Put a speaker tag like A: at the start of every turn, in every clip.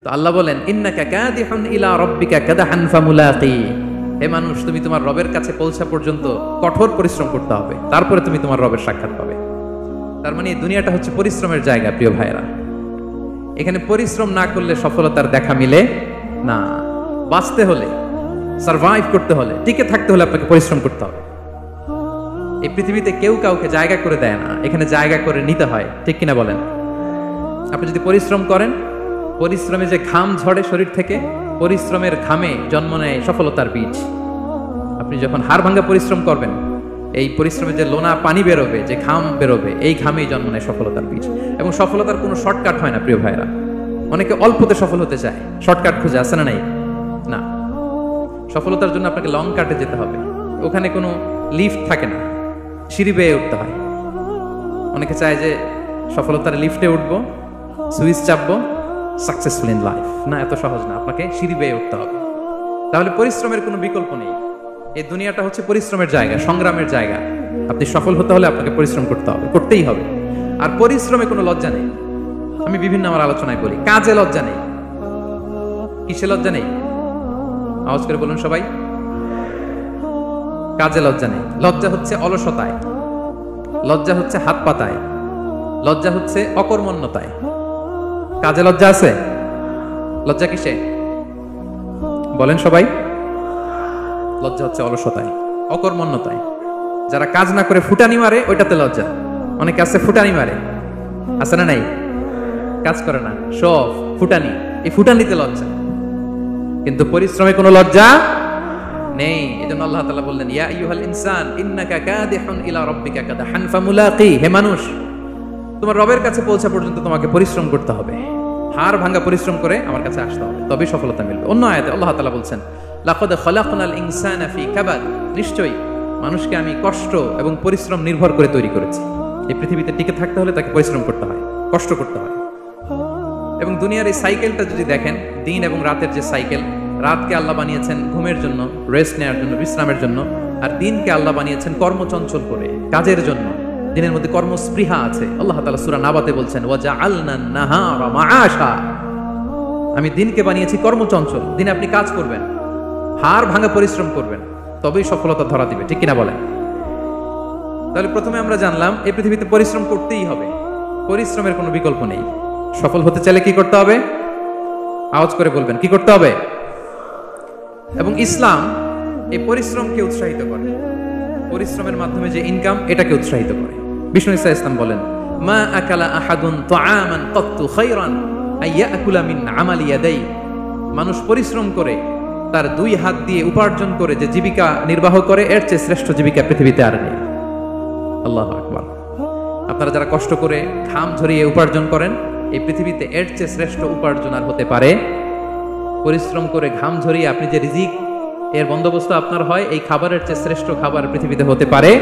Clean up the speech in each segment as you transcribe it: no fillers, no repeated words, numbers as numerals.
A: তো আল্লাহ বলেন ইন্নাকা কাদিহুন ইলা রাব্বিকা কাদহান ফামুলাকি, হে মানুষ তুমি তোমার রবের কাছে পৌঁছা পর্যন্ত কঠোর পরিশ্রম করতে হবে, তারপরে তুমি তোমার রবের সাক্ষাৎ পাবে। তার মানে এই দুনিয়াটা হচ্ছে পরিশ্রমের জায়গা প্রিয় ভাইরা। এখানে পরিশ্রম না করলে সফলতার দেখা মিলে না। বাঁচতে হলে, সারভাইভ করতে হলে, টিকে থাকতে হলে আপনাকে পরিশ্রম করতে হবে। এই পৃথিবীতে কেউ কাউকে জায়গা করে দেয় না, এখানে জায়গা করে নিতে হয়, ঠিক কিনা বলেন? আপনি যদি পরিশ্রম করেন, পরিশ্রমে যে ঘাম ঝরে শরীর থেকে, পরিশ্রমের ঘামে জন্ম নেয় সফলতার বীজ। আপনি যখন হাড় ভাঙা পরিশ্রম করবেন, এই পরিশ্রমে যে লোনা পানি বেরোবে, যে ঘাম বেরোবে, এই ঘামেই জন্ম নেয় সফলতার বীজ। এবং সফলতার কোনো শর্টকাট হয় না প্রিয় ভাইরা। অনেকে অল্পতে সফল হতে চায়, শর্টকাট খুঁজে, আছে না নাই? না, সফলতার জন্য আপনাকে লং কাটে যেতে হবে। ওখানে কোনো লিফট থাকে না, সিঁড়ি বেয়ে উঠতে হয়। অনেকে চায় যে সফলতার লিফটে উঠবো, সুইচ চাপবো, সাকসেসফুল ইন লাইফ। না, এত সহজ না, আপনাকে সিঁড়ি বেয়ে উঠতে হবে। তাহলে পরিশ্রমের কোনো বিকল্প নেই। এই দুনিয়াটা হচ্ছে পরিশ্রমের জায়গা, সংগ্রামের জায়গা। আপনি সফল হতে হলে আপনাকে পরিশ্রম করতে হবে, করতেই হবে। আর পরিশ্রমে কোনো লজ্জা নেই। আমি বিভিন্ন আমার আলোচনায় বলি, কাজে লজ্জা নেই। কিসে লজ্জা নেই? আওয়াজ করে বলুন সবাই। কাজে লজ্জা নেই। লজ্জা হচ্ছে অলসতায়, লজ্জা হচ্ছে হাত পাতায়, লজ্জা হচ্ছে অকর্মণ্যতায়। কাজে লজ্জা আছে? লজ্জা কিসে বলেন সবাই? লজ্জা হচ্ছে অলসতায়, অকর্মণ্যতায়। যারা কাজ না করে ফুটানি মারে, ওইটাতে লজ্জা। অনেকে আছে ফুটানি মারে, আছে না নাই? কাজ করে না, সব ফুটানি, এই ফুটানিতে লজ্জা। কিন্তু পরিশ্রমে কোনো লজ্জা নেই। এজন্য আল্লাহ তাআলা বললেন ইয়া আইয়ুহাল ইনসান ইন্নাকা কাদিহুন ইলা রাব্বিকা কাদহান ফামুলাকি, হে মানুষ তোমার রবের কাছে পৌঁছা পর্যন্ত তোমাকে পরিশ্রম করতে হবে। হাড় ভাঙা পরিশ্রম করে আমার কাছে আসতে হবে, তবেই সফলতা মিলবে। অন্য আয়াতে আল্লাহ তাআলা বলছেন লাকাদ খালাকনাল ইনসানা ফি কাবাদ, নিশ্চয়ই মানুষকে আমি কষ্ট এবং পরিশ্রম নির্ভর করে তৈরি করেছি। এই পৃথিবীতে টিকে থাকতে হলে তাকে পরিশ্রম করতে হয়, কষ্ট করতে হয়। এবং দুনিয়ার এই সাইকেলটা যদি দেখেন, দিন এবং রাতের যে সাইকেল, রাতকে আল্লাহ বানিয়েছেন ঘুমের জন্য, রেস্ট নেওয়ার জন্য, বিশ্রামের জন্য। আর দিনকে আল্লাহ বানিয়েছেন কর্মচঞ্চল করে, কাজের জন্য। দিনের মধ্যে কর্মস্পৃহা আছে। আল্লাহ তাআলা সূরা নাবাতে বলছেন ওয়াজআলনান নাহারা মাআশা, আমি দিনকে বানিয়েছি কর্মচঞ্চল। দিনে আপনি কাজ করবেন, হাড় ভাঙা পরিশ্রম করবেন, তবেই সফলতা ধরা দিবে, ঠিক কিনা বলেন? তাহলে প্রথমে আমরা জানলাম এই পৃথিবীতে পরিশ্রম করতেই হবে, পরিশ্রমের কোনো বিকল্প নেই। সফল হতে চাইলে কি করতে হবে? আওয়াজ করে বলবেন, কি করতে হবে? এবং ইসলাম এই পরিশ্রমকে উৎসাহিত করে, পরিশ্রমের মাধ্যমে যে ইনকাম, এটাকে উৎসাহিত করে। বিষ্ণু ঈসা ইসলাম বলেন মা আকালা আহাদুন তাআমান কাত্তু খায়রান আইয়াকুলা মিন আমালি ইয়াদাই, মানুষ পরিশ্রম করে তার দুই হাত দিয়ে উপার্জন করে যে জীবিকা নির্বাহ করে, এর চেয়ে শ্রেষ্ঠ জীবিকা পৃথিবীতে আর নেই। আল্লাহু আকবার। আপনারা যারা কষ্ট করে ঘাম ঝরিয়ে উপার্জন করেন, এই পৃথিবীতে এর চেয়ে শ্রেষ্ঠ উপার্জন আর হতে পারে? পরিশ্রম করে ঘাম ঝরিয়ে আপনি যে রিজিক এর বন্দোবস্ত আপনার হয়, এই খাবারের চেয়ে শ্রেষ্ঠ খাবার পৃথিবীতে হতে পারে?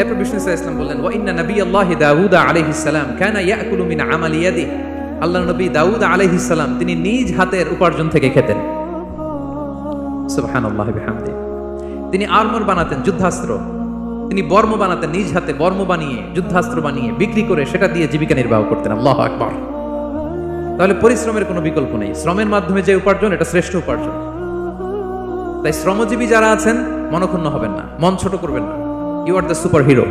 A: এরপর বিষ্ণু ইসলাম বললেন ওয়া ইন্না নাবিয়াল্লাহি দাউদ আলাইহিস সালাম কানা ইয়াকুলু মিন আমালি ইয়াদিহি, আল্লাহর নবী দাউদ আলাইহিস সালাম তিনি নিজ হাতের উপার্জন থেকে খেতেন। সুবহানাল্লাহি বিহামদিহি। তিনি আর্মর বানাতেন, যুদ্ধাস্ত্র। তিনি বর্ম বানাতেন, নিজ হাতে বর্ম বানিয়ে, যুদ্ধাস্ত্র বানিয়ে বিক্রি করে সেটা দিয়ে জীবিকা নির্বাহ করতেন। আল্লাহু আকবার। তাহলে পরিশ্রমের কোনো বিকল্প নেই। শ্রমের মাধ্যমে যে উপার্জন, এটা শ্রেষ্ঠ উপার্জন। তাই শ্রমজীবী যারা আছেন, মনক্ষুণ্ণ হবেন না, মন ছোট করবেন না। You are the super hero,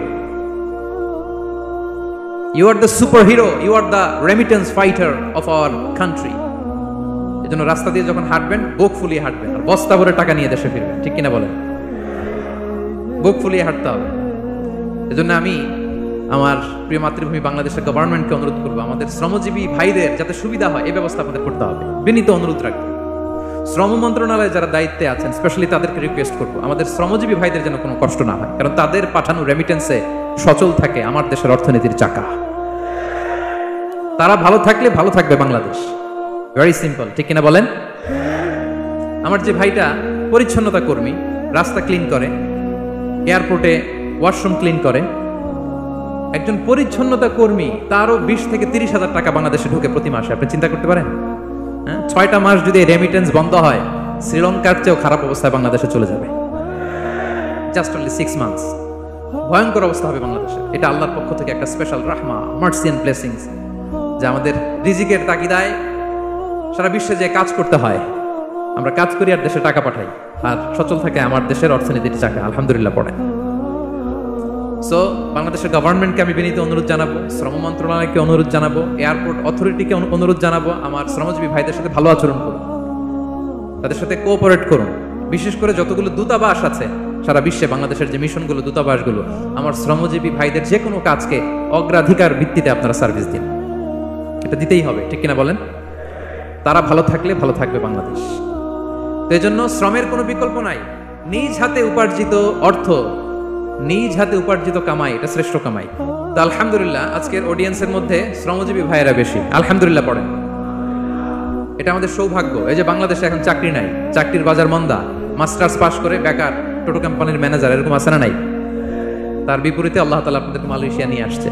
A: you are the super hero, you are the remittance fighter of our country. এজন্য রাস্তা দিয়ে যখন হাঁটবেন, বুক ফুলিয়ে হাঁটবেন, আর বস্তা ভরে টাকা নিয়ে দেশে ফিরবেন, ঠিক কিনা বলেন? বুক ফুলিয়ে হাঁটতে হবে। এজন্য আমি আমার প্রিয় মাতৃভূমি বাংলাদেশের গভর্নমেন্টকে অনুরোধ করবো, আমাদের শ্রমজীবী ভাইদের যাতে সুবিধা হয়, এই ব্যবস্থা আমাদের করতে হবে। বিনীত অনুরোধ রাখবো। শ্রম মন্ত্রণালয়ে যারা দায়িত্বে আছেন, স্পেশালি তাদেরকে রিকোয়েস্ট করবো, আমাদের শ্রমজীবী ভাইদের যেন কোনো কষ্ট না হয়, কারণ তাদের পাঠানো রেমিটেন্সে সচল থাকে আমার দেশের অর্থনীতির চাকা। তারা ভালো থাকলে ভালো থাকবে বাংলাদেশ। ভেরি সিম্পল, ঠিক কিনা বলেন? আমার যে ভাইটা পরিচ্ছন্নতা কর্মী, রাস্তা ক্লিন করে, এয়ারপোর্টে ওয়াশরুম ক্লিন করে, একজন পরিচ্ছন্নতা কর্মী, তারও 20 থেকে 30 হাজার টাকা বাংলাদেশে ঢুকে প্রতি মাসে। আপনি চিন্তা করতে পারেন? 6টা মাস যদি রেমিটেন্স বন্ধ হয়, শ্রীলঙ্কার চেয়েও খারাপ অবস্থায় বাংলাদেশে চলে যাবে। Just only 6 months. ভয়ঙ্কর অবস্থা হবে বাংলাদেশে। এটা আল্লাহর পক্ষ থেকে একটা স্পেশাল রাহমা, মার্সি এন্ড ব্লেসিংস, যে আমাদের রিজিকের তাগিদায় সারা বিশ্বে যে কাজ করতে হয়, আমরা কাজ করি আর দেশে টাকা পাঠাই, আর সচল থাকে আমার দেশের অর্থনীতির চাকা, আলহামদুলিল্লাহ পড়ে। সো বাংলাদেশের গভর্নমেন্টকে আমি বিনীত অনুরোধ জানাবো, শ্রম মন্ত্রণালয়কে অনুরোধ জানাবো, এয়ারপোর্ট অথরিটিকে অনুরোধ জানাবো, আমার শ্রমজীবী ভাইদের সাথে ভালো আচরণ করুন, তাদের সাথে কোঅপারেট করুন। বিশেষ করে যতগুলো দূতাবাস আছে সারা বিশ্বে, বাংলাদেশের যে মিশনগুলো, দূতাবাসগুলো, আমার শ্রমজীবী ভাইদের যে কোনো কাজকে অগ্রাধিকার ভিত্তিতে আপনারা সার্ভিস দিন। এটা দিতেই হবে, ঠিক কিনা বলেন? তারা ভালো থাকলে ভালো থাকবে বাংলাদেশ। তো এই জন্য শ্রমের কোনো বিকল্প নাই। নিজ হাতে উপার্জিত অর্থ, নিজ হাতে উপার্জিত কামাই, এটা শ্রেষ্ঠ কামাই। তো আলহামদুলিল্লাহ আজকের অডিয়েন্সের মধ্যে শ্রমজীবী ভাইয়েরা বেশি, আলহামদুলিল্লাহ পড়েন। এটা আমাদের সৌভাগ্য। এই যে বাংলাদেশে এখন চাকরি নাই, চাকরির বাজার মন্দা, মাস্টার্স পাস করে বেকার টোটো কোম্পানির ম্যানেজার, এরকম আছে না নাই? তার বিপরীতে আল্লাহ তাআলা আপনাদেরকে মালয়েশিয়া নিয়ে আসছে,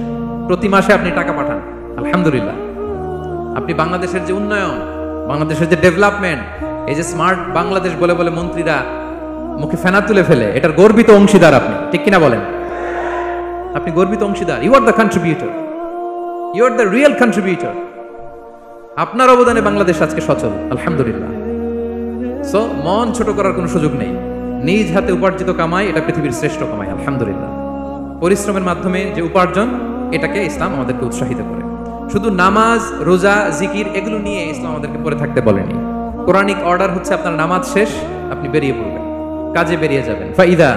A: প্রতি মাসে আপনি টাকা পাঠান, আলহামদুলিল্লাহ। আপনি বাংলাদেশের যে উন্নয়ন, বাংলাদেশের যে ডেভেলপমেন্ট, এই যে স্মার্ট বাংলাদেশ বলে বলে মন্ত্রীরা মুখে ফেনা তুলে ফেলে, এটার গর্বিত অংশীদার আপনি, ঠিক কিনা বলেন? আপনি গর্বিত অংশীদার। You are the contributor, you are the real contributor. আপনার অবদানে বাংলাদেশ আজকে সচল, আলহামদুলিল্লাহ। সো মন ছোট করার কোনো সুযোগ নেই। নিজ হাতে উপার্জিত কামাই, এটা পৃথিবীর শ্রেষ্ঠ কামাই, আলহামদুলিল্লাহ। পরিশ্রমের মাধ্যমে যে উপার্জন, এটাকে ইসলাম আমাদেরকে উৎসাহিত করে। শুধু নামাজ, রোজা, জিকির এগুলো নিয়ে ইসলাম আমাদেরকে পড়ে থাকতে বলেনি। কোরআনিক অর্ডার হচ্ছে আপনার নামাজ শেষ, আপনি বেরিয়ে পড়বেন, কাজে বেরিয়ে যাবেন। ফাইদা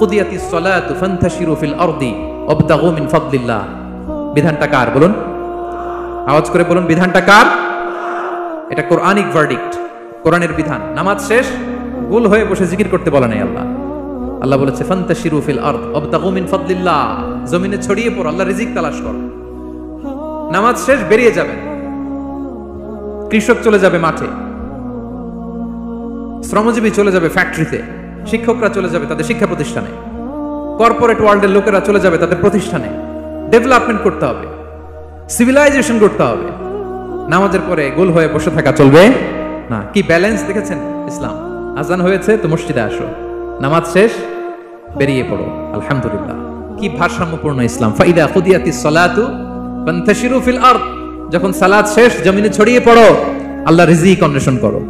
A: কুদিয়াতিস সালাতু ফান্তাশিরু ফিল আরদি ওয়াবতাগু মিন ফাদলিল্লাহ। বিধানটা কার বলুন? আওয়াজ করে বলুন, বিধানটা কার? এটা কোরআনিক ভার্ডিক্ট, কোরআনের বিধান। নামাজ শেষ গোল হয়ে বসে জিকির করতে বলে নাই আল্লাহ। আল্লাহ বলেছে ফান্তাশিরু ফিল আরদ ওয়াবতাগু মিন ফাদলিল্লাহ, জমিনে ছড়িয়ে পড়ো, আল্লাহর রিজিক তালাশ করো। নামাজ শেষ বেরিয়ে যাবেন, কৃষক চলে যাবে মাঠে, শ্রমজীবী চলে যাবে ফ্যাক্টরিতে, শিক্ষকরা চলে যাবে তাদের শিক্ষা প্রতিষ্ঠানে, কর্পোরেট ওয়ার্ল্ডের লোকেরা চলে যাবে তাদের প্রতিষ্ঠানে। ডেভেলপমেন্ট করতে হবে, সিভিলাইজেশন করতে হবে। নামাজের পরে গোল হয়ে বসে থাকা চলবে না। কি ব্যালেন্স দেখেছেন ইসলাম? আজান হয়েছে তো মসজিদে আসো, নামাজ শেষ বেরিয়ে পড়ো, আলহামদুলিল্লাহ। কি ভারসাম্যপূর্ণ ইসলাম। ফাইদা কুদিয়াতিস সালাতু ফান্তাশিরু ফিল আরদ, যখন সালাত শেষ জমিনে ছড়িয়ে পড়ো, আল্লাহ রিজিক অন্বেষণ করো।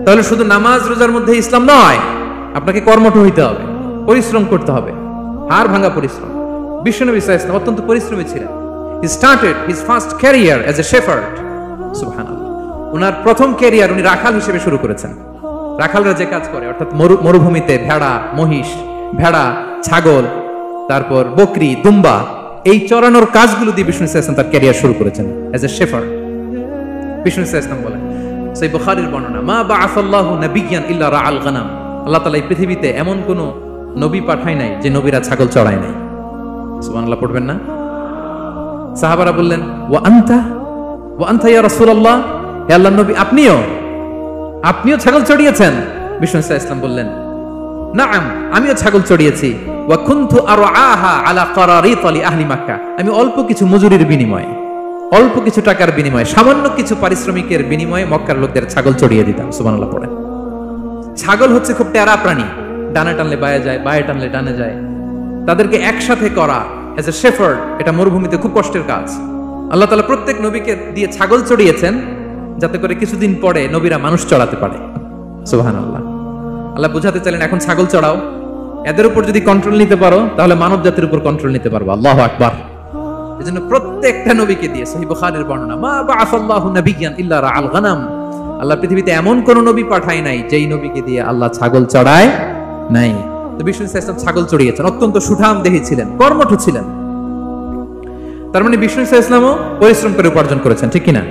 A: তাহলে শুধু নামাজ রোজার মধ্যে ইসলাম নয়, আপনাকে কর্মঠ হইতে হবে, পরিশ্রম করতে হবে, হাড় ভাঙা পরিশ্রম। বিশ্বনবী সাল্লাল্লাহু আলাইহি ওয়াসাল্লাম অত্যন্ত পরিশ্রমী ছিলেন। He started his first career as a shepherd, সুবহানাল্লাহ। ওনার প্রথম ক্যারিয়ার উনি রাখাল হিসেবে শুরু করেছেন। রাখালরা যে কাজ করে, অর্থাৎ মরুভূমিতে ভেড়া, মহিষ, ভেড়া, ছাগল, তারপর বকরি, দুম্বা, এই চরানোর কাজগুলো দিয়ে বিষ্ণু সাল্লাল্লাহু আলাইহি ওয়াসাল্লাম তার ক্যারিয়ার শুরু করেছেন এজ এ শেফার্ড। বিষ্ণু সাল্লাল্লাহু আলাইহি ওয়াসাল্লাম বলেন, সহিহ বুখারীর বর্ণনা, মা বাআসাল্লাহু নাবিয়্যান ইল্লা রাআল গানাম। আল্লাহ তাআলা এই পৃথিবীতে এমন কোন নবী পাঠায় নাই যে নবীরা ছাগল চড়ায় নাই। সুবহানাল্লাহ পড়বেন না? সাহাবারা বললেন, ওয়া আনতা ইয়া রাসূলুল্লাহ, হে আল্লাহর নবী আপনিও ছাগল চড়িয়েছেন? বিষ্ণু সাল্লাল্লাহু আলাইহি ওয়াসাল্লাম বললেন, নাআম, আমিও ছাগল চড়িয়েছি। ওয়া কুনতু আরআহা আলা কারারিত লি আহলি মক্কা, আমি অল্প কিছু মজুরির বিনিময়ে, অল্প কিছু টাকার বিনিময়ে, সামান্য কিছু পারিশ্রমিকের বিনিময়ে মক্কার লোকদের ছাগল চড়িয়ে দিতাম। সুবহানাল্লাহ পড়েন। ছাগল হচ্ছে খুব টেরা প্রাণী, ডানে টানলে বায়ে যায়, বায়ে টানলে ডানে যায়। তাদেরকে একসাথে করা এজ এ শেফার্ড, এটা মরুভূমিতে খুব কষ্টের কাজ। আল্লাহ তাআলা প্রত্যেক নবীকে দিয়ে ছাগল চড়িয়েছেন, যাতে করে কিছুদিন পরে নবীরা মানুষ চড়াতে পারে। সুবহানাল্লাহ। আল্লাহ বুঝাতে চাইলেন, এখন ছাগল চড়াও, এদের উপর যদি কন্ট্রোল নিতে পারো তাহলে মানব জাতির উপর কন্ট্রোল নিতে পারবো। আল্লাহু আকবার। এজন্য প্রত্যেকটা নবীকে দিয়ে, সহিহ বুখারীর বর্ণনা, মা বাআসাল্লাহু নাবিয়্যান ইল্লা রাআল গানাম, আল্লাহ পৃথিবীতে এমন কোন নবী পাঠায় নাই যেই নবীকে দিয়ে আল্লাহ ছাগল চড়ায় নাই। তো বিষ্ণু সাল্লাল্লাহু আলাইহি ওয়াসাল্লাম ছাগল চড়িয়েছেন, অত্যন্ত সুঠাম দেহী ছিলেন, কর্মঠ ছিলেন। তার মানে বিষ্ণু সাল্লাল্লাহু আলাইহি ওয়াসাল্লামও পরিশ্রম করে উপার্জন করেছেন, ঠিক কিনা?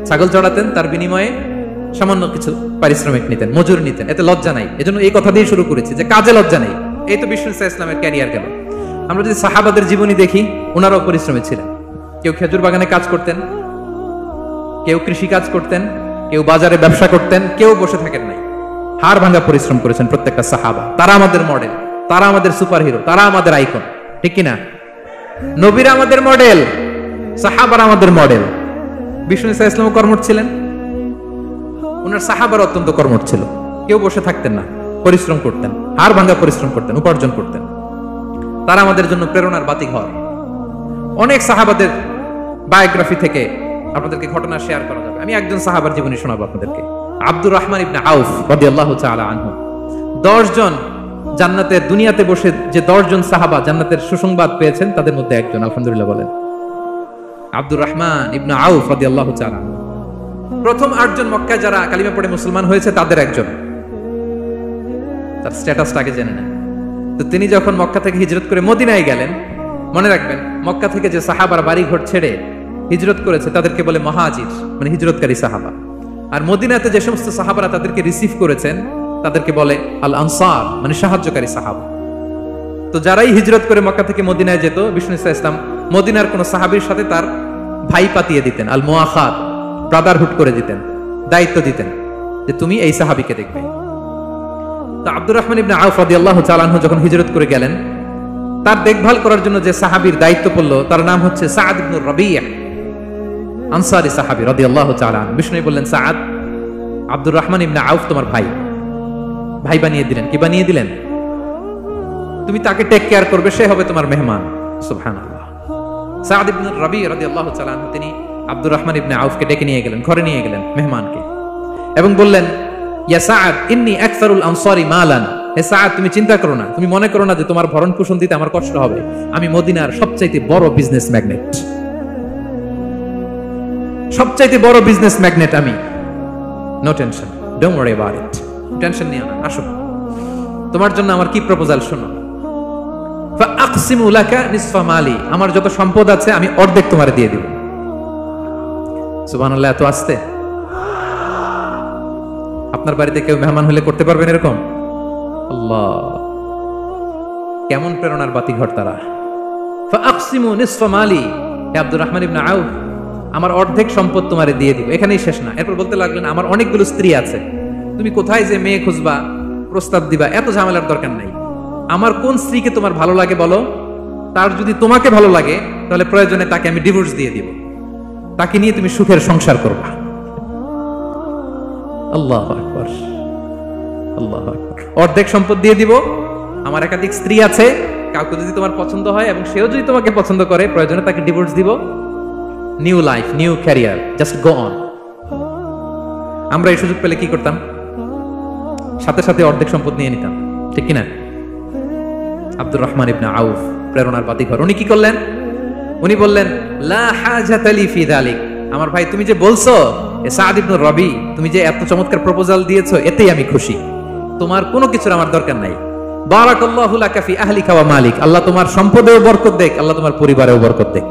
A: ছাগল চড়াতেন, তার বিনিময়ে সামান্য কিছু পারিশ্রমিক নিতেন, মজুর নিতেন, এতে লজ্জা নাই। এজন্য এই কথা দিয়ে শুরু করেছি যে কাজে লজ্জা নেই। এই তো বিষ্ণু সাল্লাল্লাহু আলাইহি ওয়াসাল্লামের ক্যারিয়ার গেল। আমরা যদি সাহাবাদের জীবনী দেখি, ওনারাও পরিশ্রমী ছিলেন। কেউ খেজুর বাগানে কাজ করতেন, কেউ কৃষি কাজ করতেন, কেউ বাজারে ব্যবসা করতেন, কেউ বসে থাকেন নাই। হাড় ভাঙা পরিশ্রম করেছেন প্রত্যেকটা সাহাবা। তারা আমাদের মডেল, তারা আমাদের সুপার হিরো, তারা আমাদের আইকন, ঠিক কিনা? নবীরা আমাদের মডেল, সাহাবারা আমাদের মডেল। বিষ্ণু সাল্লাল্লাহু আলাইহি ওয়াসাল্লাম কর্মঠ ছিলেন, ওনার সাহাবারা অত্যন্ত কর্মঠ ছিল। কেউ বসে থাকতেন না, পরিশ্রম করতেন, হাড় ভাঙা পরিশ্রম করতেন, উপার্জন করতেন। তারা আমাদের জন্য প্রেরণার বাতিঘর। অনেক সাহাবাদের বায়োগ্রাফি থেকে আপনাদেরকে ঘটনা শেয়ার করা যাবে। আমি একজন সাহাবার জীবনী শোনাবো আপনাদেরকে। আব্দুর রহমান ইবনে আউফ রাদিয়াল্লাহু তাআলা আনহু। 10 জন জান্নাতের দুনিয়াতে বসে যে 10 জন সাহাবা জান্নাতের সুসংবাদ পেয়েছেন তাদের মধ্যে একজন, আলহামদুলিল্লাহ বলেন। আব্দুর রহমান ইবনে আউফ রাদিয়াল্লাহু তাআলা আনহু প্রথম 8 জন মক্কায় যারা কালিমা পড়ে মুসলমান হয়েছে তাদের একজন। তার স্ট্যাটাসটা আগে জেনে নেন। তো তিনি যখন মক্কা থেকে হিজরত করে মদিনায় গেলেন, মনে রাখবেন মক্কা থেকে যে সাহাবারা বাড়ি ঘর ছেড়ে হিজরত করেছে তাদেরকে বলে মুহাজির, মানে হিজরতকারী সাহাবা। আর মদিনাতে যে সমস্ত সাহাবারা তাদেরকে রিসিভ করেছেন তাদেরকে বলে আল আনসার, মানে সাহায্যকারী সাহাবা। তো যারাই হিজরত করে মক্কা থেকে মদিনায় যেত, বিষ্ণু ইসলাম মদিনার কোন সাহাবীর সাথে তার ভাই পাতিয়ে দিতেন, আল মুআখাত, ব্রাদারহুড করে দিতেন, দায়িত্ব দিতেন যে তুমি এই সাহাবীকে দেখবে। তো আব্দুর রহমান ইবনে আউফ রাদিয়াল্লাহু তাআলা আনহু যখন হিজরত করে গেলেন, তার দেখভাল করার জন্য যে সাহাবীর দায়িত্ব পড়ল তার নাম হচ্ছে সাআদ ইবনে রাবিয়া, আনসারী সাহাবী রাদিয়াল্লাহু তাআলা আনহু। বিষ্ণু বললেন, সাআদ, আব্দুর রহমান ইবনে আউফ তোমার ভাই, ভাই বানিয়ে দিলেন। কি বানিয়ে দিলেন? তুমি তাকে টেক কেয়ার করবে, সে হবে তোমার মেহমান। সুবহানাল্লাহ। সাআদ ইবনে রাবিয়া রাদিয়াল্লাহু তাআলা আনহু তিনি আব্দুর রহমান ইবনে আউফকে ডেকে নিয়ে গেলেন, ঘরে নিয়ে গেলেন মেহমানকে, এবং বললেন, ইয়া সাআদ ইন্নী আকসারুল আনসারি মালান। হে সাআদ, তুমি চিন্তা করো না, তুমি মনে করো না যে তোমার ভরণ পোষণ দিতে আমার কষ্ট হবে। আমি মদিনার সবচাইতে বড় বিজনেস ম্যাগনেট, সবচাইতে বড় বিজনেস ম্যাগনেট আমি। No tension, don't worry about it. Tension নিও না, আসো তোমার জন্য আমার কি প্রপোজাল শোনো। ফাআকসিমু লাকা নিসফা মালি, আমার যত সম্পদ আছে আমি অর্ধেক তোমারে দিয়ে দিব। সুবহানাল্লাহ। এত আসতে আপনার বাড়িতে কেউ মেহমান হলে করতে পারবেন এরকম? আল্লাহ, কেমন প্রেরণার বাতি ঘর তারা। ফাআকসিমু নিসফা মালি, হে আব্দুর রহমান ইবনে আউফ, আমার অর্ধেক সম্পদ তোমারে দিয়ে দিব। এখানেই শেষ না, এরপর বলতে লাগলেন, আমার অনেকগুলো স্ত্রী আছে, তুমি কোথায় যে মেয়ে খুঁজবা, প্রস্তাব দিবা, এত ঝামেলার দরকার নাই। আমার কোন স্ত্রীকে তোমার ভালো লাগে বলো, তার যদি তোমাকে ভালো লাগে তাহলে প্রয়োজনে তাকে আমি ডিভোর্স দিয়ে দিব, তাকে নিয়ে তুমি সুখের সংসার করবা। আল্লাহু আকবার, আল্লাহু আকবার। অর্ধেক সম্পদ দিয়ে দিব, আমার একাধিক স্ত্রী আছে, কাউকে যদি তোমার পছন্দ হয় এবং সেও যদি তোমাকে পছন্দ করে প্রয়োজনে তাকে ডিভোর্স দিব। New life, new career, just go on. আমরা এই সুযোগ পেলে কি করতাম? সাথে সাথে অর্ধেক সম্পদ নিয়ে নিতাম, ঠিক কিনা? আব্দুর রহমান ইবনে আউফ প্রেরণার বাতিঘর। উনি কি করলেন? উনি বললেন, লা হাজাতা লি ফি যালিক। আমার ভাই, তুমি যে বলছো সাআদ ইবনে রবি, তুমি যে এত চমৎকার প্রপোজাল দিয়েছো, এতেই আমি খুশি। তোমার কোনো কিছুর আমার দরকার নাই। বারাকাল্লাহু লাকা ফি আহলিকা ওয়া মালিক, আল্লাহ তোমার সম্পদেও বরকত দেখ, আল্লাহ তোমার পরিবারেও বরকত দেখ।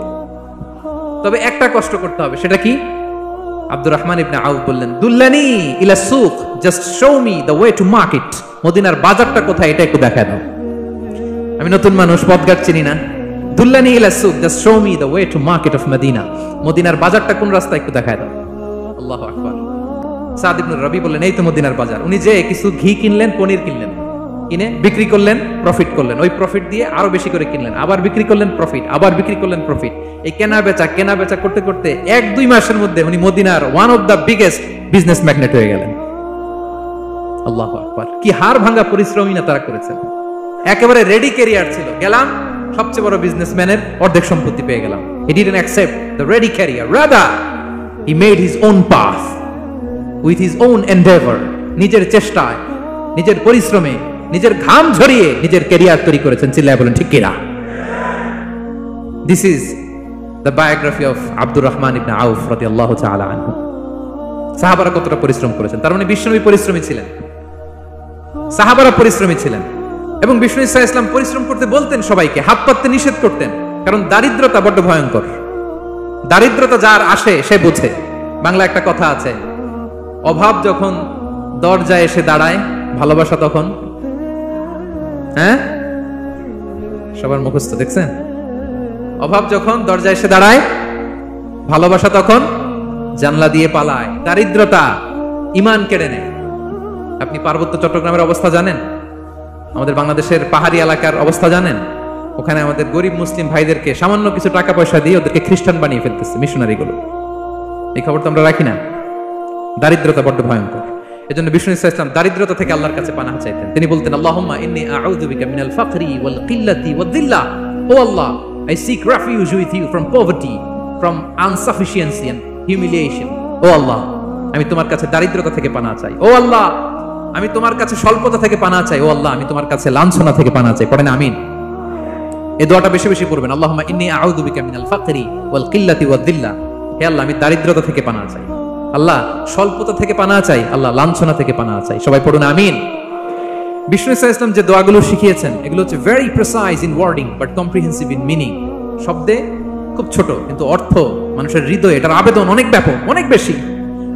A: তবে একটা কষ্ট করতে হবে, সেটা কি? আব্দুর রহমান ইবনে আউফ বললেন, দুল্লানি ইলা সুক, just show me the way to market. মদিনার বাজারটা কোথায় এটা একটু দেখায় দাও। আমি নতুন মানুষ, পথঘাট চিনি না। দুল্লানি ইলা সুক, just show me the way to market of Medina. মদিনার বাজারটা কোন রাস্তা একটু দেখায় দাও। আল্লাহু আকবার। সাআদ ইবনে রবি বললেন, এই তো মদিনার বাজার। উনি যে কিছু ঘি কিনলেন, পনির কিনলেন, কিনে বিক্রি করলেন, প্রফিট করলেন। ওই প্রফিট দিয়ে আরো বেশি করে কিনলেন, আবার বিক্রি করলেন, প্রফিট, আবার বিক্রি করলেন, প্রফিট। এই কেনা বেচা করতে করতে 1-2 মাসের মধ্যে উনি মদিনার one of the biggest business magnate হয়ে গেলেন। আল্লাহু আকবার। কি হাড় ভাঙা পরিশ্রমই না তারা করেছেন। একেবারে রেডি ক্যারিয়ার ছিল, গেলাম সবচেয়ে বড় বিজনেসম্যানের অর্ধেক সম্পত্তি পেয়ে গেলাম। He didn't accept the ready career, rather he made his own path with his own endeavor. নিজের চেষ্টায়, নিজের পরিশ্রমে, নিজের ঘাম ঝরিয়ে নিজের ক্যারিয়ার তৈরি করেছেন। চিল্লায় বলেন ঠিক কিনা? This is the biography of Abdur Rahman ইবনে আউফ রাদিয়াল্লাহু তাআলা আনহু। সাহাবারা কতটা পরিশ্রম করেছেন, তার মানে বিশ্বনবী পরিশ্রমী ছিলেন, সাহাবারা পরিশ্রমী ছিলেন। এবং বিষ্ণু ইসলাম পরিশ্রম করতে বলতেন সবাইকে, হাত পাততে নিষেধ করতেন, কারণ দারিদ্রতা বড্ড ভয়ঙ্কর। দারিদ্রতা যার আসে সে বুঝে। বাংলা একটা কথা আছে, অভাব যখন দরজায় এসে দাঁড়ায়, ভালোবাসা তখন। হ্যাঁ, সবার মুখস্থ দেখছেন? অভাব যখন দরজায় এসে দাঁড়ায়, ভালোবাসা তখন জানলা দিয়ে পালায়। দারিদ্রতা ঈমান কেড়ে নেয়। আপনি পার্বত্য চট্টগ্রামের অবস্থা জানেন? আমাদের বাংলাদেশের পাহাড়ি এলাকার অবস্থা জানেন? ওখানে আমাদের গরিব মুসলিম ভাইদেরকে সামান্য কিছু টাকা পয়সা দিয়ে ওদেরকে খ্রিস্টান বানিয়ে ফেলতেছে মিশনারি গুলো। এই খবর তো আমরা রাখি না। দারিদ্রতা বড্ড ভয়ঙ্কর। এজন্য বিষ্ণু ইসলাম দারিদ্রতা থেকে আল্লাহর কাছে পানাহ চাইতেন। তিনি বলতেন, আল্লাহুম্মা ইন্নী আউযু বিকা মিনাল ফাকরি ওয়াল কিল্লাতি ওয়াদ-দিল্লা। ও আল্লাহ, I seek refuge with you from poverty, from insufficiency and humiliation. ও আল্লাহ, আমি তোমার কাছে দারিদ্রতা থেকে পানাহ চাই। ও আল্লাহ, আমি তোমার কাছে স্বল্পতা থেকে পানাহ চাই। ও আল্লাহ, আমি তোমার কাছে লাঞ্ছনা থেকে পানাহ চাই। পড়েন আমিন। এই দোয়াটা বেশি বেশি পড়বেন। আল্লাহুম্মা ইন্নী আউযু বিকা মিনাল ফাকরি ওয়াল কিল্লাতি ওয়াদ দিল্লা। হে আল্লাহ, আমি দারিদ্রতা থেকে পানাহ চাই। আল্লাহ, স্বল্পতা থেকে পানাহ চাই। আল্লাহ, লাঞ্ছনা থেকে পানাহ চাই। সবাই পড়ুন আমিন। বিষ্ণু ইসা ইসলাম যে দোয়াগুলো শিখিয়েছেন এগুলো হচ্ছে very precise in wording but comprehensive in meaning. শব্দে খুব ছোট, কিন্তু অর্থ মানুষের হৃদয়ে এটার আবেদন অনেক ব্যাপক, অনেক বেশি।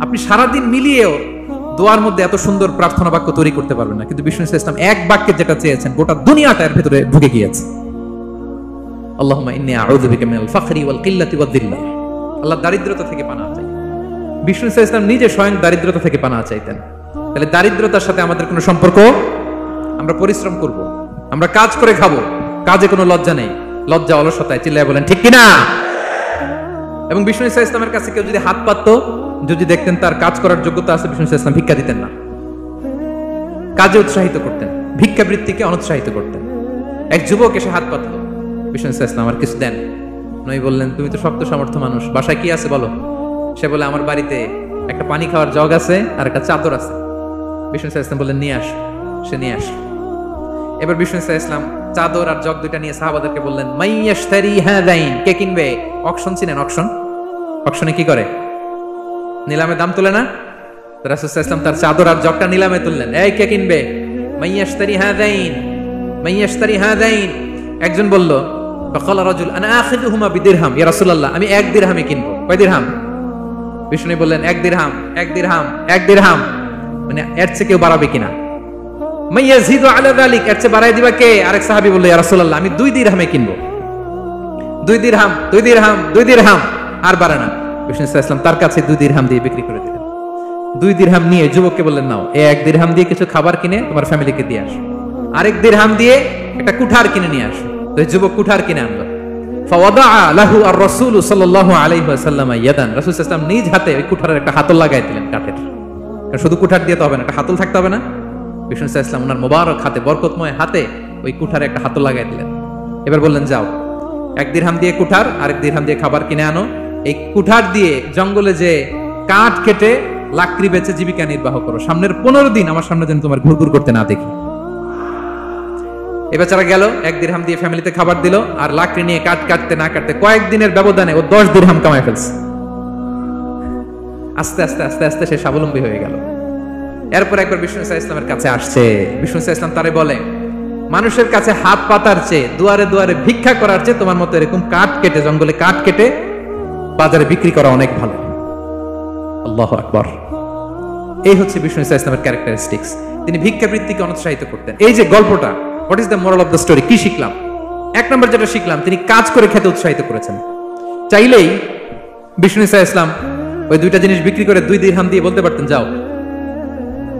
A: আপনি সারাদিন মিলিয়েও দোয়ার মধ্যে এত সুন্দর প্রার্থনা বাক্য তৈরি করতে পারবেন না, কিন্তু বিষ্ণু ইসা ইসলাম এক বাক্যে যেটা চেয়েছেন গোটা দুনিয়াটা এর ভেতরে ঢুকে গিয়েছে। আল্লাহুম্মা ইন্নী আউযু বিকা মিনাল ফাকরি ওয়াল কিল্লাতি ওয়াদ দিল্লা। আল্লাহ, দারিদ্রতা থেকে পানাহ চাই। বিষ্ণু ইসা ইসলাম নিজে স্বয়ং দারিদ্রতা থেকে পানাহ চাইতেন। তাহলে দারিদ্রতার সাথে আমাদের কোনো সম্পর্ক? আমরা পরিশ্রম করব, আমরা কাজ করে খাবো, কাজে কোনো লজ্জা নেই। লজ্জা অলসতায়, চিল্লায় বলেন ঠিক কিনা? এবং বিষ্ণু ইসা ইসলামের কাছে কেউ যদি হাত পাততো, যদি দেখতেন তার কাজ করার যোগ্যতা আছে, বিষ্ণু ইসা ইসলাম ভিক্ষা দিতেন না, কাজে উৎসাহিত করতেন, ভিক্ষাবৃত্তিকে অনুৎসাহিত করতেন। এক যুবক এসে হাত পাতলো, বিষ্ণু ইসা ইসলাম আর কিছু দেন। নবী বললেন, তুমি তো শক্ত সামর্থ্য মানুষ, বাসায় কি আছে বলো? সে বলে, আমার বাড়িতে একটা পানি খাওয়ার জগ আছে আর একটা চাদর আছে। বিষ্ণু ইসা ইসলাম বললেন, নিয়ে আস। সে নিয়ে আস। এবার বিষ্ণু ইসা ইসলাম চাদর আর জগ দুইটা নিয়ে সাহাবাদেরকে বললেন, মাইয়াশতারি হাযাইন, কে কিনবে? অকশন চিনেন? অকশন, অকশনে কি করে? নিলামে দাম তোলে না? রাসূল সাল্লাল্লাহু আলাইহি ওয়াসাল্লাম তার চাদর আর জগটা নিলামে তুললেন। এই কে কিনবে? মাইয়াশতারি হাযাইন, মাইয়াশতারি হাযাইন। একজন বলল, ফাকালা রাজুল আনা আখিযুহুমা বিদিরহাম, ইয়া রাসূলুল্লাহ, আমি এক দিরহামে কিনবো। কয় দিরহাম? বিষ্ণু বললেন, এক দিরহাম, এক দিরহাম, এক দিরহাম। মানে এর চেয়ে কেউ বাড়াবে কিনা? মাইয়াজিদু আলা যালিক, এর চেয়ে বাড়াই দিবা কে? আরেক সাহাবী বলল, ইয়া রাসূলুল্লাহ, আমি 2 দিরহামে কিনবো। 2 দিরহাম, 2 দিরহাম, 2 দিরহাম, আর বাড়ে না। বিষ্ণু সাল্লাল্লাহু আলাইহি ওয়াসাল্লাম তার কাছে 2 দিরহাম দিয়ে বিক্রি করে দিলেন। 2 দিরহাম নিয়ে যুবককে বললেন, নাও, এই 1 দিরহাম দিয়ে কিছু খাবার কিনে তোমার ফ্যামিলিকে দিয়ে আসো। আরেক দিরহাম দিয়ে একটা কুঠার কিনে নিয়ে আসো। তো যুবক কুঠার কিনে আনলো। ফাওয়াদা লাহু আর রাসূল সাল্লাল্লাহু আলাইহি ওয়াসাল্লাম ইয়াদান, রাসূল সাল্লাল্লাহু আলাইহি ওয়াসাল্লাম নিজ হাতে ওই কুঠারের একটা হাতল লাগাই দিলেন কাঠের। কারণ শুধু কুঠার দিয়ে তো হবে না, একটা হাতল থাকতে হবে না? বিষ্ণু সাল্লাল্লাহু আলাইহি ওয়াসাল্লাম ওনার মোবারক হাতে, বরকতময় হাতে ওই কুঠারে একটা হাতল লাগাই দিলেন। এবার বললেন, যাও, 1 দিরহাম দিয়ে কুঠার, আরেক দিরহাম দিয়ে খাবার কিনে আনো। এই কুঠার দিয়ে জঙ্গলে যে কাঠ কেটে লাকড়ি বেচে জীবিকা নির্বাহ করো। সামনের 15 দিন আমার সামনে যেন তোমার ঘুরঘুর করতে না দেখি। এ বেচারা গেল, 1 দিরহাম দিয়ে ফ্যামিলিতে খাবার দিল, আর লাকড়ি নিয়ে কাঠ কাটতে না কাটতে কয়েকদিনের ব্যবধানে ও 10 দিরহাম কামাই ফেলছে। আস্তে আস্তে আস্তে আস্তে সে স্বাবলম্বী হয়ে গেল। এরপর একবার বিষ্ণু ইসলামের কাছে আসছে। বিষ্ণু ইসলাম তারে বলে, মানুষের কাছে হাত পাতার চেয়ে, দুয়ারে দুয়ারে ভিক্ষা করার চেয়ে তোমার মতো এরকম কাঠ কেটে, জঙ্গলে কাঠ কেটে বাজারে বিক্রি করা অনেক ভালো। আল্লাহু আকবার। এই হচ্ছে বিষ্ণু ইসলামের ক্যারেক্টারিস্টিক্স। তিনি ভিক্ষাবৃত্তিকে অনুৎসাহিত করতেন। এই যে গল্পটা, what is the moral of the story? কি শিখলাম? 1 নম্বর যেটা শিখলাম, তিনি কাজ করে খেতে উৎসাহিত করেছেন। চাইলেই বিষ্ণু ইসলাম ওই 2টা জিনিস বিক্রি করে 2 দিরহাম দিয়ে বলতে পারতেন, যাও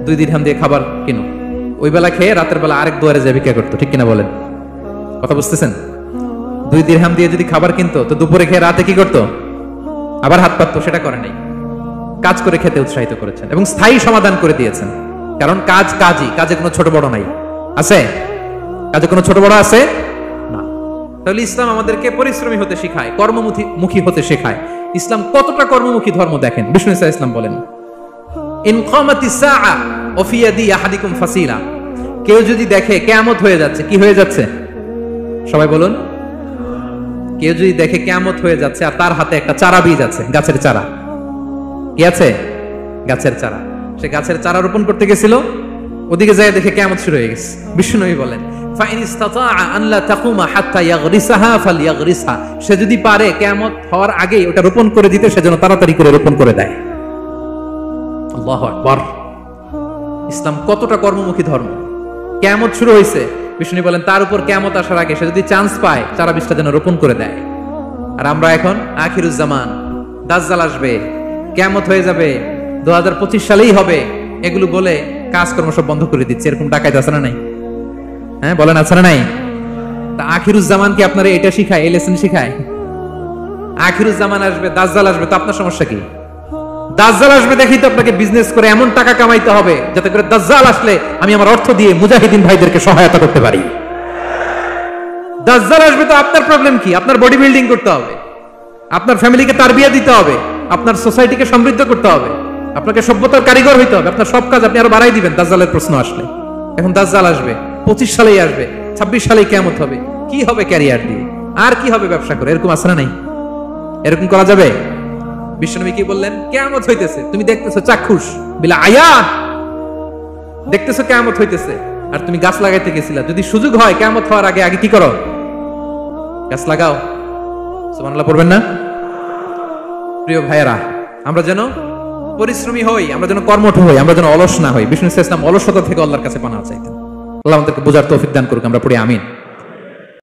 A: 2 দিরহাম দিয়ে খাবার কিনো। ওই বেলা খেয়ে রাতের বেলা আরেক দুয়ারে যায় ভিক্ষা করতো। ঠিক কিনা বলেন? কথা বুঝতেছেন? 2 দিরহাম দিয়ে যদি খাবার কিনতো, তো দুপুরে খেয়ে রাতে কি করতো? আবার হাত পাততো। সেটা করে নাই। কাজ করে খেতে উৎসাহিত করেছেন এবং স্থায়ী সমাধান করে দিয়েছেন। কারণ কাজ কাজই, কাজে কোনো ছোট বড় নাই। আছে? কাজে কোনো ছোট বড় আছে না। তাহলে ইসলাম আমাদেরকে পরিশ্রমী হতে শেখায়, কর্মমুখী হতে শেখায়। ইসলাম কতটা কর্মমুখী ধর্ম দেখেন। বিষ্ণু ইসলাম বলেন, ইন কামাতিস সাআ ওয়া ফি ইয়াদি আহাদিকুম ফাসিলা, কেউ যদি দেখে কিয়ামত হয়ে যাচ্ছে, কি হয়ে যাচ্ছে? সবাই বলুন। কেউ যদি দেখে কিয়ামত হয়ে যাচ্ছে আর তার হাতে একটা চারা বীজ আছে, গাছের চারা, কি আছে? গাছের চারা। সে গাছের চারা রোপণ করতে গেছিল, ওদিকে যায় দেখে কিয়ামত শুরু হয়ে গেছে। বিষ্ণু বলেন, ফাইন ইসতাতাআ আন লা তাকুমা হাত্তা ইয়াগরিসাহা ফালইয়াগরিসহা, সে যদি পারে কিয়ামত হওয়ার আগে ওটা রোপণ করে দিতে, সে যেন তাড়াতাড়ি করে রোপণ করে দেয়। আল্লাহু আকবার। ইসলাম কতটা কর্মমুখী ধর্ম। কিয়ামত শুরু হয়েছে, বিষ্ণু বলেন তার উপর কিয়ামত আসার আগে সে যদি চান্স পায়, চারা বীজটা যেন রোপণ করে দেয়। আর আমরা এখন আখিরুজ জামান, দাজ্জাল আসবে, কিয়ামত হয়ে যাবে, 2025 সালেই হবে, এগুলো বলে কাজকর্ম সব বন্ধ করে দিচ্ছে। এরকম ডাকাইতে আছে না নাই? হ্যাঁ বলেন, আছে না নাই? তা আখিরুজ জামান কি আপনারা এটা শিখায়, এই লেসন শিখায়? আখিরুজ জামান আসবে, দাজ্জাল আসবে, তো আপনার সমস্যা কি? দাজ্জাল আসবে দেখি তো আপনাকে বিজনেস করে এমন টাকা কামাইতে হবে যাতে করে দাজ্জাল আসলে আমি আমার অর্থ দিয়ে মুজাহিদিন ভাইদেরকে সহায়তা করতে পারি। দাজ্জাল আসবে তো আপনার প্রবলেম কি? আপনার বডি বিল্ডিং করতে হবে, আপনার ফ্যামিলিকে তারবিয়া দিতে হবে। আপনার সোসাইটিকে সমৃদ্ধ করতে হবে, আপনাকে সভ্যতার কারিগর হইতে হবে, আপনার সব কাজ আপনি আরো বাড়াই দিবেন দাজ্জালের প্রশ্ন আসলে। এখন দাজ্জাল আসবে 25 সালেই আসবে, 26 সালেই কিয়ামত হবে, কি হবে ক্যারিয়ার দিয়ে, আর কি হবে ব্যবসা করে, এরকম আছে না নাই? এরকম করা যাবে? বিশ্বনবী কি বললেন? কিয়ামত হইতেছে, তুমি দেখতেছো চাক্ষুষ বিলা আয়াত, দেখতেছো কিয়ামত হইতেছে, আর তুমি গাছ লাগাইতে গেছিলা। যদি সুযোগ হয় কিয়ামত হওয়ার আগে আগে কি করো? গাছ লাগাও। সুবহানাল্লাহ পড়বেন না? প্রিয় ভাইয়েরা, আমরা যেন পরিশ্রমী হই, আমরা যেন কর্মঠ হই, আমরা যেন অলস না হই। বিষ্ণু ইসলাম অলসতা থেকে আল্লাহর কাছে পানাহ চাইতেন। আল্লাহ আমাদেরকে বোঝার তৌফিক দান করুক। আমরা পড়ি আমিন।